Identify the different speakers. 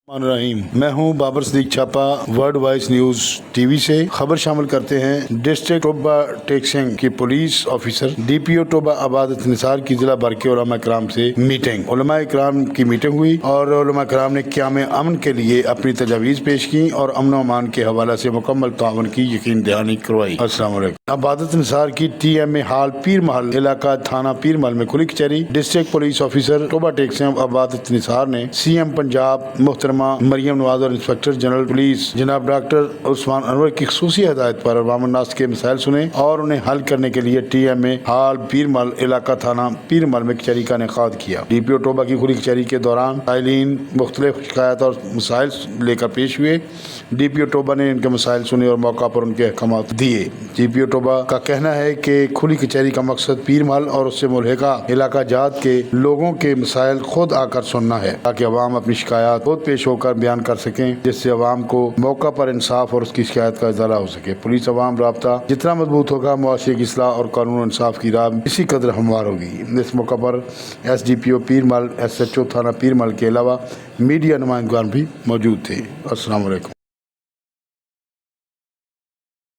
Speaker 1: रहीम। मैं हूं बाबर सिद्दीक छापा वर्ल्ड वॉइस न्यूज टीवी से। खबर शामिल करते हैं। डिस्ट्रिक्ट टोबा टेक्सिंग की police officer DPO Toba Abadat Nisar की जिला भर के उलमा कराम से मीटिंग। उलमा कराम की मीटिंग हुई और उलमा कराम ने क़याम अमन के लिए अपनी तजावीज़ पेश की और अमन व अमान के हवाला से मुकम्मल ताउन की यकीन दहानी करवाई। अस्सलाम वालेकुम। अबादत निसार की TMA हाल पीर महल इलाका थाना पीर महल में खुली कचहरी। District police officer Toba Tek Singh Abadat Nisar ने CM पंजाब मोहतरमा मरियम नवाज और इंस्पेक्टर जनरल पुलिस जनाब डॉक्टर उस्मान अनवर की खुसूसी हिदायत पर अवाम नास के मसाइल सुने और उन्हें हल करने के लिए TMA हाल पीरमल इलाका थाना पीरमल में कचहरी का इनेकाद किया। DPO टोबा की खुली कचहरी के दौरान साइलिन मुख्तलिफ शिकायत और मसाइल लेकर पेश हुए। DPO टोबा ने इनके मसाइल सुने और मौका पर उनके अहकाम दिए। DPO टोबा का कहना है कि खुली कचहरी का मकसद पीरमल और उससे मुल्हिका इलाका जात के लोगों के मसाइल खुद आकर सुनना है ताकि अवाम अपनी शिकायत खुद पेश होकर बयान कर सकें, जिससे अवाम को मौका पर इंसाफ और उसकी शिकायत का इजाला हो सके। पुलिस अवाम राब्ता जितना मजबूत होगा, मुआशरे की इस्लाह और कानून इंसाफ की राह इसी कदर हमवार होगी। इस मौका पर SDPO पीरमल, SHO थाना पीरमल के अलावा मीडिया नुमाइंदगान भी मौजूद थे। अस्सलाम वालेकुम।